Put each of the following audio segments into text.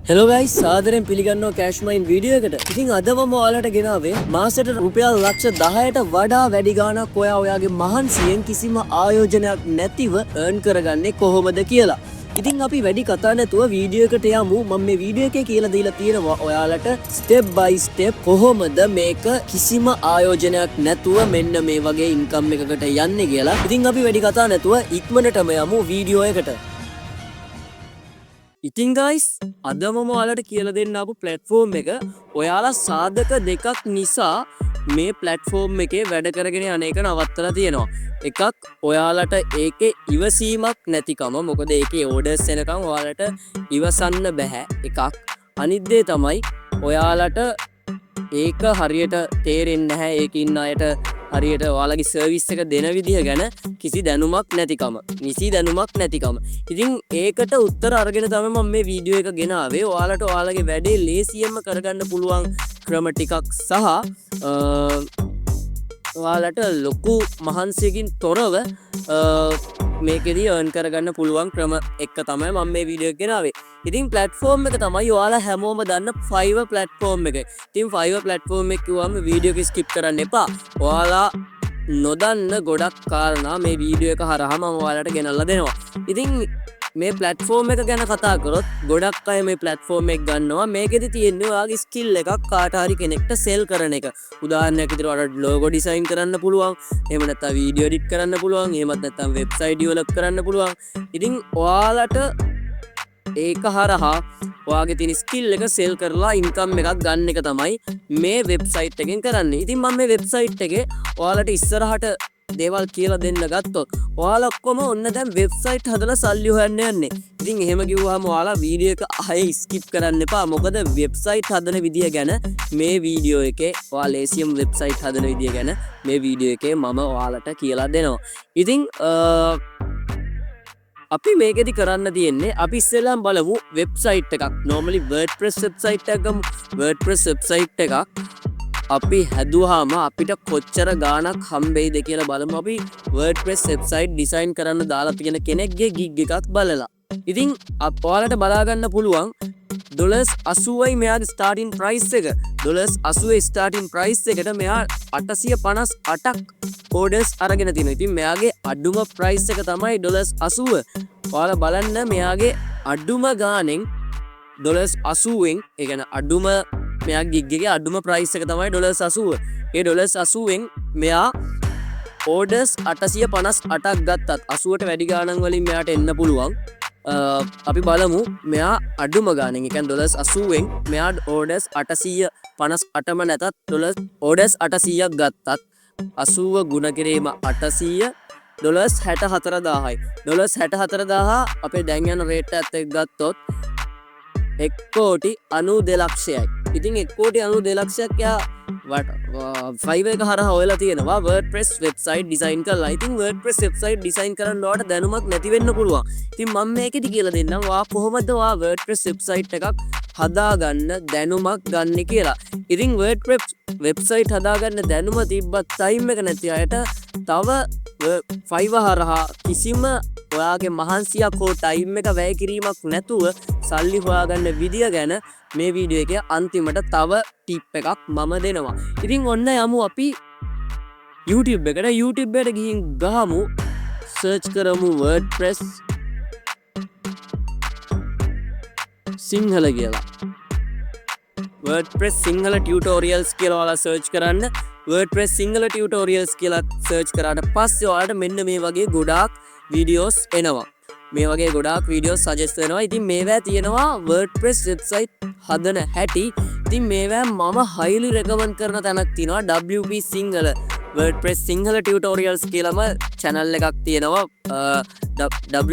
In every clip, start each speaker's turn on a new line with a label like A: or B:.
A: Hello guys සාදරයෙන් පිළිගන්නවා cash මයින් video එකට. ඉතින් අද මම ඔයාලට ගෙනාවේ මාසෙට රුපියල් ලක්ෂ 10ට වඩා වැඩි ගාණක් ඔයාගේ මහන්සියෙන් කිසිම ආයෝජනයක් නැතිව earn කරගන්නේ කොහොමද කියලා. ඉතින් අපි වැඩි කතා නැතුව වීඩියෝ එකට යමු. මම මේ වීඩියෝ එකේ කියලා දීලා තියෙනවා ඔයාලට step by step කොහොමද මේක කිසිම ආයෝජනයක් නැතුව මෙන්න මේ වගේ income එකකට යන්නේ කියලා. ඉතින් අපි වැඩි කතා නැතුව ඉක්මනටම යමු වීඩියෝ එකට. ඉතින් ගයිස් අද මම ඔයාලට කියලා දෙන්න ආපු platform එක ඔයාලා සාධක දෙකක් නිසා මේ platform එකේ වැඩ කරගෙන යන එක නවත්තලා තියෙනවා. එකක් ඔයාලට ඒකේ ඉවසීමක් නැතිකම. මොකද ඒකේ orders එනකම් ඔයාලට ඉවසන්න බෑ. එකක් අනිත් දේ තමයි ඔයාලට ඒක හරියට තේරෙන්නේ නැහැ. ඒකේ ඉන්න අයට හරියට ඔයාලගේ සර්විස් එක දෙන විදිහ ගැන කිසි දැනුමක් නැතිකම. නිසි දැනුමක් නැතිකම. ඉතින් ඒකට උත්තර අරගෙන තමයි මම මේ වීඩියෝ එක ගෙනාවේ. ඔයාලට ඔයාලගේ වැඩේ ලේසියෙන්ම කරගන්න පුළුවන් ක්‍රම ටිකක් සහ ඔයාලට ලොකු මහන්සියකින් තොරව මේකෙදි earn කරගන්න පුළුවන් ක්‍රම එක තමයි මම මේ වීඩියෝ එක ගෙනාවේ. ඉතින් platform එක තමයි ඔයාලා හැමෝම දන්න Fiverr platform එක. ඉතින් Fiverr platform එක කිව්වම වීඩියෝ එක skip කරන්න එපා. ඔයාලා නොදන්න ගොඩක් කාරණා මේ වීඩියෝ එක හරහා මම ඔයාලට ගෙනල්ලා දෙනවා. ඉතින් මේ platform එක ගැන කතා කරොත් ගොඩක් අය මේ platform එක ගන්නවා. මේකෙදි තියෙන්නේ ඔයාගේ skill එකක් කාට හරි කෙනෙක්ට sell කරන එක. උදාහරණයක් විදිහට ඔයාලට logo design කරන්න පුළුවන්. එහෙම නැත්නම් video edit කරන්න පුළුවන්. එහෙමත් නැත්නම් website develop කරන්න පුළුවන්. ඉතින් ඔයාලට ඒක හරහා ඔයාගේ තියෙන ස්කිල් එක සෙල් කරලා ඉන්කම් එකක් ගන්න එක තමයි මේ වෙබ්සයිට් එකෙන් කරන්නේ. ඉතින් මම මේ වෙබ්සයිට් එකේ ඔයාලට ඉස්සරහට දේවල් කියලා දෙන්න ගත්තොත් ඔයාලා ඔක්කොම ඔන්න දැන් වෙබ්සයිට් හදලා සල්ලි හොයන්න යන්නේ. ඉතින් එහෙම කිව්වහම ඔයාලා වීඩියෝ එක ආයේ ස්කිප් කරන්න එපා. මොකද වෙබ්සයිට් හදන විදිය ගැන මේ වීඩියෝ එකේ ඔයාලා ලේසියම් වෙබ්සයිට් හදන විදිය ගැන මේ වීඩියෝ එකේ මම ඔයාලට කියලා දෙනවා. ඉතින් අපි මේකෙදි කරන්න තියෙන්නේ අපි ඉස්සෙල්ලාම බලමු වෙබ්සයිට් එකක්. normally WordPress වෙබ්සයිට් එකක් ගමු. WordPress වෙබ්සයිට් එකක් අපි හැදුවාම අපිට කොච්චර ගාණක් හම්බෙයිද කියලා බලමු. අපි WordPress වෙබ්සයිට් ඩිසයින් කරන්න දාලා තියෙන කෙනෙක්ගේ gig එකක් බලලා. ඉතින් ඔයාලට බලා ගන්න පුළුවන් $80යි මෙයාගේ starting price එක. $80 starting price එකට මෙයා 858ක් orders අරගෙන තිනවා. ඉතින් මෙයාගේ අඩුම price එක තමයි $80. ඔයාලා බලන්න මෙයාගේ අඩුම ගාණෙන් $80න් ඒ කියන්නේ අඩුම මෙයා gig එකේ අඩුම price එක තමයි $80. ඒ $80න් මෙයා orders 858ක් ගත්තත් 80ට වැඩි ගාණන් වලින් මෙයාට එන්න පුළුවන්. අපි බලමු මෙයා අඩුම ගාණෙන් ඒ කියන්නේ $80න් මෙයා orders 858ම නැතත් orders 800ක් ගත්තත් 80 ගුණ කිරීම 800 $64000යි. $64000 අපේ දැන් යන රේට් එකත් එක්ක ගත්තොත් 1,92 ලක්ෂයයි. ඉතින් 1,92 ලක්ෂයක් යා Fiverr එක හරහා හොයලා තියෙනවා WordPress වෙබ්සයිට් ඩිසයින් කරලා. ඉතින් WordPress වෙබ්සයිට් ඩිසයින් කරන්න ඔයාලට දැනුමක් නැති වෙන්න පුළුවන්. ඉතින් මම මේකෙදි කියලා දෙන්නම් ඔයා කොහොමද ඔයා WordPress වෙබ්සයිට් එකක් හදාගන්න දැනුමක් ගන්න කියලා. ඉතින් WordPress වෙබ්සයිට් හදාගන්න දැනුම තිබ්බත් ටයිම් එක නැති අයට තව Fiverr හරහා කිසිම ඔයාගේ මහන්සියක් හෝ ටයිම් එක වැය කිරීමක් නැතුව සල්ලි හොයාගන්න විදිය ගැන මේ වීඩියෝ එකේ අන්තිමට තව ටිප් එකක් මම දෙනවා. ඉතින් ඔන්න යමු අපි YouTube එකට. YouTube එකට ගිහින් ගහමු search කරමු WordPress සිංහල කියලා. WordPress සිංහල tutorials කියලා ඔයාලා search කරන්න. WordPress සිංහල tutorials කියලා search කරාට පස්සේ ඔයාලට මෙන්න මේ වගේ ගොඩාක් videos එනවා. මේ වගේ ගොඩාක් videos suggest වෙනවා. ඉතින් මේවා තියෙනවා WordPress website හදන හැටි. ඉතින් මේවා මම highly recommend කරන තැනක් තියෙනවා WP Sinhala WordPress Sinhala tutorials කියලාම channel එකක් තියෙනවා.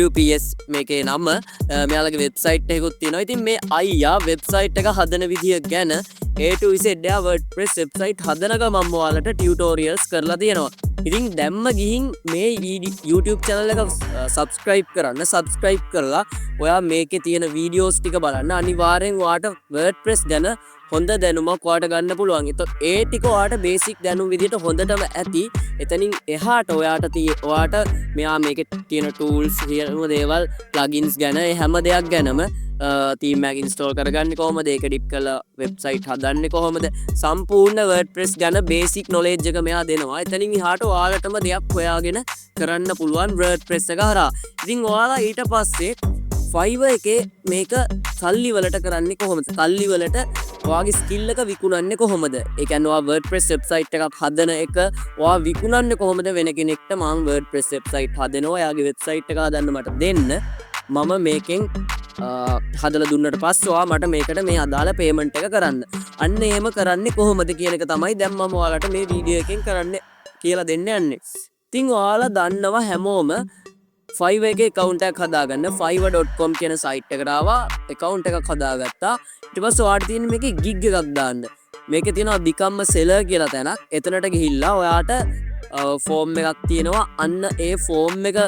A: WPS මේකේ නම. මෙයාලගේ website එකකුත් තියෙනවා. ඉතින් මේ අයියා website එක හදන විදිය ගැන A to Z WordPress website හදන ගමන් ඔයාලට tutorials කරලා තියෙනවා. ඉතින් දැම්ම ගිහින් මේ YouTube channel එක subscribe කරන්න. subscribe කරලා ඔයා මේකේ තියෙන videos ටික බලන්න. අනිවාර්යෙන් ඔයාට WordPress ගැන හොඳ දැනුමක් ඔයාට ගන්න පුළුවන්. ඒ ටික ඔයාට බේසික් දැනුම විදිහට හොඳටම ඇති. එතනින් එහාට ඔයාට මෙයා මේකේ තියෙන tools, සියලුම දේවල්, plugins ගැන හැම දෙයක් ගැනම තීම් එක ඉන්ස්ටෝල් කරගන්නේ කොහොමද, ඒක එඩිට් කරලා වෙබ්සයිට් හදන්නේ කොහොමද, සම්පූර්ණ WordPress ගැන බේසික් නොලෙජ් එක මෙයා දෙනවා. එතනින් එහාට ඔයාලටම දෙයක් හොයාගෙන කරන්න පුළුවන් WordPress එක හරහා. ඉතින් ඔයාලා ඊට පස්සේ Fiverr එකේ මේක සල්ලි වලට කරන්නේ කොහොමද? සල්ලි වලට ඔයාගේ ස්කිල් එක විකුණන්නේ කොහොමද? ඒ කියන්නේ ඔයා WordPress වෙබ්සයිට් එකක් හදන එක ඔයා විකුණන්නේ කොහොමද වෙන කෙනෙක්ට? මම WordPress වෙබ්සයිට් හදනවා, ඔයාගේ වෙබ්සයිට් එක හදන්න මට දෙන්න. මම මේකෙන් හදලා දුන්නට පස්සේ ඔයා මට මේකට මේ අදාළ පේමන්ට් එක කරන්න. අන්න එහෙම කරන්නේ කොහොමද කියන එක තමයි දැන් මම ඔයාලට මේ වීඩියෝ එකෙන් කරන්න කියලා දෙන්න යන්නේ. ඉතින් ඔයාලා දන්නවා හැමෝම Fiverr එකේ account එකක් හදාගන්න fiverr.com කියන site එකට ආවා, account එකක් හදාගත්තා. ඊට පස්සේ ඔයාලට තියෙන මේකේ gig එකක් දාන්න. මේකේ තියෙනවා become a seller කියලා තැනක්. එතනට ගිහිල්ලා ඔයාට form එකක් තියෙනවා. අන්න ඒ form එක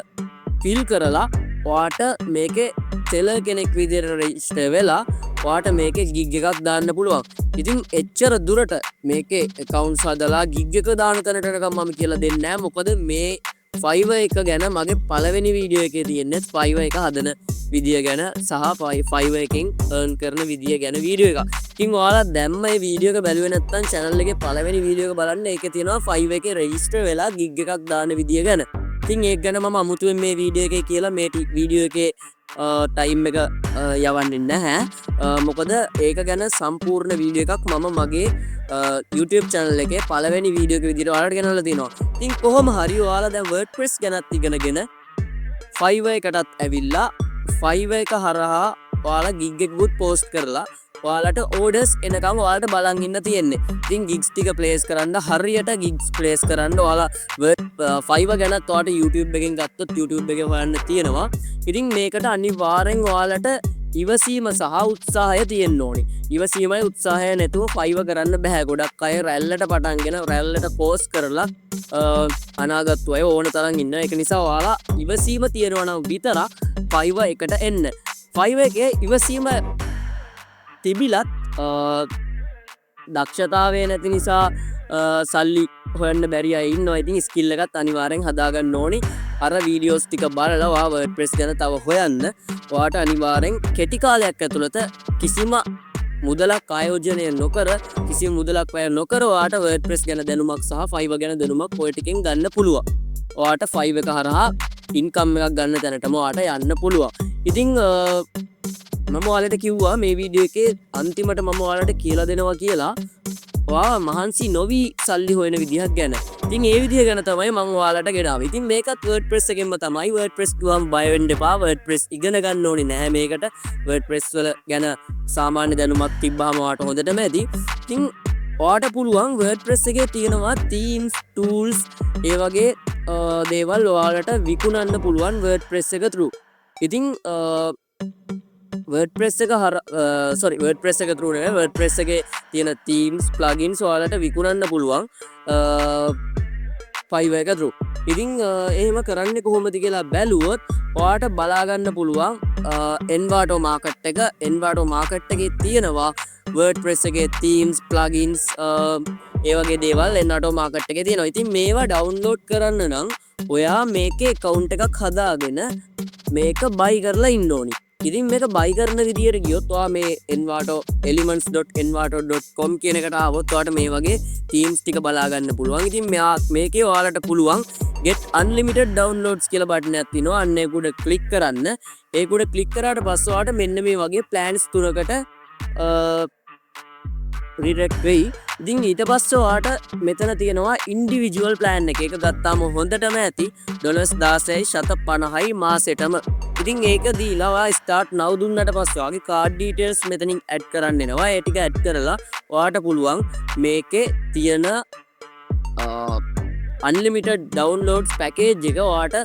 A: fill කරලා ඔයාට මේකේ seller කෙනෙක් විදිහට register වෙලා ඔයාට මේකේ gig එකක් දාන්න පුළුවන්. ඉතින් එච්චර දුරට මේකේ accounts හදලා gig එක දාන තැනට මම කියලා දෙන්නේ නැහැ. මොකද මේ Fiverr එක ගැන මගේ පළවෙනි වීඩියෝ එකේ තියෙන්නේ Fiverr එක හදන විදිය ගැන සහ Fiverr එකෙන් earn කරන විදිය ගැන වීඩියෝ එකක්. ඉතින් ඔයාලා දැන් මේ වීඩියෝ එක බැලුවේ නැත්නම් channel එකේ පළවෙනි වීඩියෝ එක බලන්න. ඒකේ තියෙනවා Fiverr එකේ register වෙලා gig එකක් දාන විදිය ගැන. ඉතින් ඒක ගැන මම අමුතුවෙන් මේ වීඩියෝ එකේ කියලා මේ වීඩියෝ එකේ ටයිම් එක යවන්නේ නැහැ. මොකද ඒක ගැන සම්පූර්ණ වීඩියෝ එකක් මම මගේ YouTube channel එකේ පළවෙනි වීඩියෝ එක විදිහට ඔයාලට ගෙනල්ලා තියෙනවා. ඉතින් කොහොම හරි ඔයාලා දැන් WordPress ගැනත් ඉගෙනගෙන Fiverr එකටත් ඇවිල්ලා Fiverr එක හරහා ඔයාලා gig එකකුත් post කරලා ඔයාලට orders එනකම් ඔයාලට බලන් ඉන්න තියෙන්නේ. ඉතින් gigs ටික place කරන්න හරියට gigs place කරන්න ඔයාලා Fiverr ගැනත් ඔයාලට YouTube එකෙන් ගත්තොත් YouTube එකේ හොයන්න තියෙනවා. ඉතින් මේකට අනිවාර්යෙන් ඔයාලට ඉවසීම සහ උත්සාහය තියෙන්න ඕනේ. ඉවසීමයි උත්සාහය නැතුව Fiverr කරන්න බෑ. ගොඩක් අය රැල්ලට පටන්ගෙන රැල්ලට post කරලා අනාගත අය ඕන තරම් ඉන්න. ඒක නිසා ඔයාලා ඉවසීම තියෙනවා නම් විතරක් Fiverr එකට එන්න. Fiverr එකේ ඉවසීම තිබිලත් දක්ෂතාවය නැති නිසා සල්ලි හොයන්න බැරි අය ඉන්නවා. ඉතින් ස්කිල් එකත් අනිවාර්යෙන් හදාගන්න ඕනි. අර වීඩියෝස් ටික බලලා ඔයා WordPress ගැන තව හොයන්න. ඔයාට අනිවාර්යෙන් කෙටි කාලයක් ඇතුළත කිසිම මුදලක් ආයෝජනය නොකර, කිසිම මුදලක් වැය නොකර ඔයාට WordPress ගැන දැනුමක් සහ Fiverr ගැන දැනුමක් ඔය ටිකෙන් ගන්න පුළුවන්. ඔයාට Fiverr එක හරහා ඉන්කම් එකක් ගන්න තැනටම ඔයාට යන්න පුළුවන්. ඉතින් මම ඔයාලට කිව්වා මේ වීඩියෝ එකේ අන්තිමට මම ඔයාලට කියලා දෙනවා කියලා ඔයා මහන්සි නොවි සල්ලි හොයන විදිහක් ගැන. ඉතින් ඒ විදිහ ගැන තමයි මම ඔයාලට ගෙනාවේ. ඉතින් මේකත් WordPress එකෙන්ම තමයි. WordPress ගුවම බය වෙන්න එපා. WordPress ඉගෙන ගන්න ඕනේ නැහැ මේකට. WordPress වල ගැන සාමාන්‍ය දැනුමක් තිබ්බාම ඔයාට හොඳටම ඇති. ඉතින් ඔයාට පුළුවන් WordPress එකේ තියෙනවා themes, tools, ඒ වගේ දේවල් ඔයාලට විකුණන්න පුළුවන් WordPress එක through. ඉතින් WordPress එක WordPress එක through නෙවෙයි, WordPress එකේ තියෙන themes, plugins ඔයාලට විකුණන්න පුළුවන් Fiverr එක through. ඉතින් එහෙම කරන්නේ කොහොමද කියලා බැලුවොත් ඔයාට බලා ගන්න පුළුවන් Envato market එක. Envato market එකේ තියෙනවා WordPress එකේ themes, plugins, ඒ වගේ දේවල් Envato market එකේ තියෙනවා. ඉතින් මේවා download කරන්න නම් ඔයා මේකේ account එකක් හදාගෙන මේක buy කරලා ඉන්න ඕනි. ඉතින් මේක buy කරන විදියට ගියොත් ඔයා මේ Envato elements.envato.com කියන එකට ආවොත් ඔයාට මේ වගේ themes ටික බලා ගන්න පුළුවන්. ඉතින් මේකේ ඔයාලට පුළුවන් get unlimited downloads කියලා බටන් එකක් තියෙනවා. අන්න ඒක උඩ click කරන්න. ඒක උඩ click කරාට පස්සේ ඔයාට මෙන්න මේ වගේ plans තුනකට redirect වෙයි. ඉතින් ඊට පස්සේ ඔයාට මෙතන තියෙනවා individual plan එක. ඒක ගත්තාම හොඳටම ඇති. $16.50යි මාසෙටම. ඉතින් ඒක දීලා ඔයා start now දුන්නට පස්සේ ඔයාගේ card details මෙතනින් add කරන්න එනවා. ඒ ටික add කරලා ඔයාට පුළුවන් මේකේ තියෙන unlimited downloads package එක ඔයාට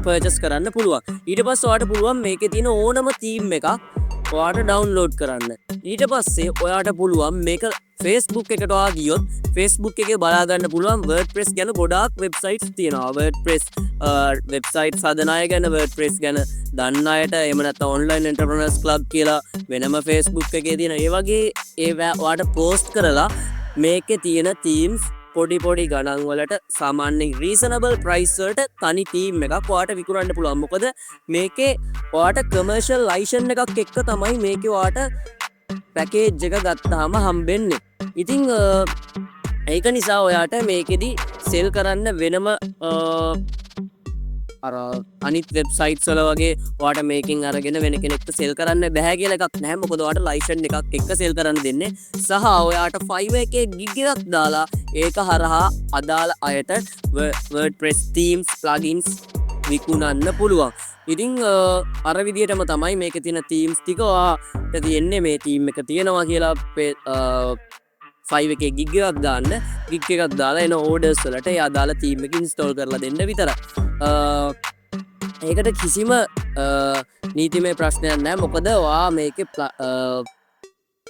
A: purchase කරන්න පුළුවන්. ඊට පස්සේ ඔයාට පුළුවන් මේකේ තියෙන ඕනම theme එකක් ඔයාට download කරන්න. ඊට පස්සේ ඔයාට පුළුවන් මේක Facebook එකට ඔයා ගියොත් Facebook එකේ බලා ගන්න පුළුවන් WordPress ගැන ගොඩාක් websites තියෙනවා. WordPress websites හදන අය ගැන, WordPress ගැන දන්න අයට, එහෙම නැත්නම් online entrepreneurs club කියලා වෙනම Facebook එකේ තියෙන ඒ වගේ ඒවා ඔයාට post කරලා මේකේ තියෙන themes පොඩි ගණන් වලට සාමාන්‍යයෙන් රීසනබල් ප්‍රයිස් වලට තනි තීම් එකක් ඔයාට විකුණන්න පුළුවන්. මොකද මේකේ ඔයාට කමර්ෂල් ලයිසන් එකක් එක්ක තමයි මේකේ ඔයාට පැකේජ් එක ගත්තාම හම්බෙන්නේ. ඉතින් ඒක නිසා ඔයාට මේකෙදි සෙල් කරන්න වෙනම අනිත් වෙබ්සයිට් වල වගේ ඔයාට මේකෙන් අරගෙන වෙන කෙනෙක්ට සෙල් කරන්න බෑ කියලා එකක් නැහැ. මොකද ඔයාට ලයිසන් එකක් එක්ක සෙල් කරන්න දෙන්නේ. සහ ඔයාට Fiverr එකේ gig එකක් දාලා ඒක හරහා අදාළ අයට WordPress themes plugins විකුණන්න පුළුවන්. ඉතින් අර විදිහටම තමයි මේකේ තියෙන themes ටික ඔයාට තියෙන්නේ. මේ theme එක තියෙනවා කියලා Fiverr එකේ gig එකක් දාන්න, gig එකක් දාලා එන orders වලට ඒ අදාළ theme එක install කරලා දෙන්න විතරයි. ඒකට කිසිම නීතිමය ප්‍රශ්නයක් නැහැ. මොකද ඔයා මේකේ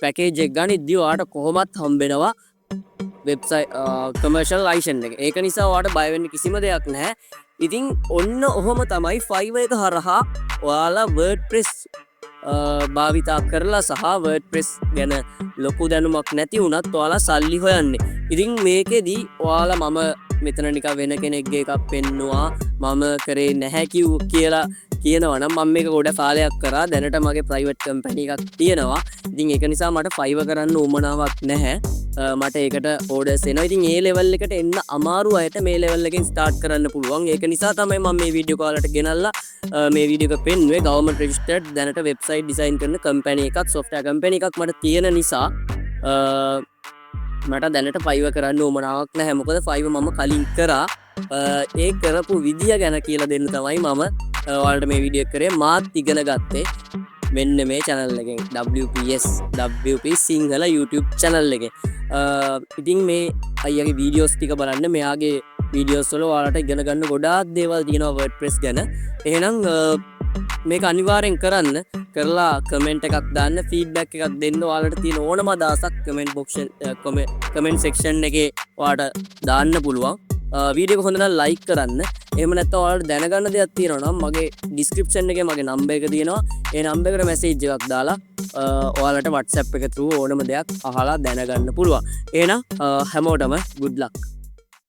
A: පැකේජ් එක ගනිද්දී ඔයාට කොහොමත් හම්බෙනවා වෙබ්සයිට් කමර්ෂල් ලයිසන් එක. ඒක නිසා ඔයාට බය වෙන්න කිසිම දෙයක් නැහැ. ඉතින් ඔන්න ඔහොම තමයි Fiverr එක හරහා ඔයාලා WordPress භාවිතා කරලා සහ WordPress ගැන ලොකු දැනුමක් නැති වුණත් ඔයාලා සල්ලි හොයන්නේ. ඉතින් මේකෙදී ඔයාලා මම මෙතන නිකන් වෙන කෙනෙක්ගේ එකක් පෙන්නවා මම කරේ නැහැ කියලා කියනවා නම් මම මේක ගොඩ කාලයක් කරා. දැනට මගේ ප්‍රයිවට් කම්පැනි එකක් තියෙනවා. ඉතින් ඒක නිසා මට Fiverr කරන්න උවමනාවක් නැහැ. මට ඒකට ඕඩර්ස් එනවා. ඉතින් ඒ ලෙවල් එකට එන්න අමාරු අයට මේ ලෙවල් එකෙන් ස්ටාර්ට් කරන්න පුළුවන්. ඒක නිසා තමයි මම මේ වීඩියෝ කාලට ගෙනල්ලා මේ වීඩියෝ එක පෙන්නුවේ. ගවර්න්මන්ට් රෙජිස්ටර්ඩ් දැනට වෙබ්සයිට් ඩිසයින් කරන කම්පැනි එකක්, සොෆ්ට්වෙයාර් කම්පැනි එකක් මට තියෙන නිසා මට දැනට Fiverr කරන්න උවමනාවක් නැහැ. මොකද Fiverr මම කලින් කරා. ඒ කරපු විදිය ගැන කියලා දෙන්න තමයි මම ඔයාලට මේ වීඩියෝ එක කරේ. මාත් ඉගෙන ගත්තේ මෙන්න මේ channel එකෙන්, WP සිංහල YouTube channel එකේ. ඉතින් මේ අයියාගේ වීඩියෝස් ටික බලන්න. මෙයාගේ වීඩියෝස් වල ඔයාලට ඉගෙන ගන්න ගොඩාක් දේවල් තියෙනවා WordPress ගැන. එහෙනම් මේක අනිවාර්යෙන් කරන්න. කරලා කමෙන්ට් එකක් දාන්න, ෆීඩ්බැක් එකක් දෙන්න. ඔයාලට තියෙන ඕනම අදහසක් කමෙන්ට් සෙක්ෂන් එකේ ඔයාලට දාන්න පුළුවන්. වීඩියෝ එක හොඳ නම් ලයික් කරන්න. එහෙම නැත්නම් ඔයාලට දැනගන්න දෙයක් තියෙනවා නම් මගේ ඩිස්ක්‍රිප්ෂන් එකේ මගේ නම්බර් එක තියෙනවා. ඒ නම්බර් එකට මැසේජ් එකක් දාලා ඔයාලට WhatsApp එක through ඕනම දෙයක් අහලා දැනගන්න පුළුවන්. එහෙනම් හැමෝටම good luck.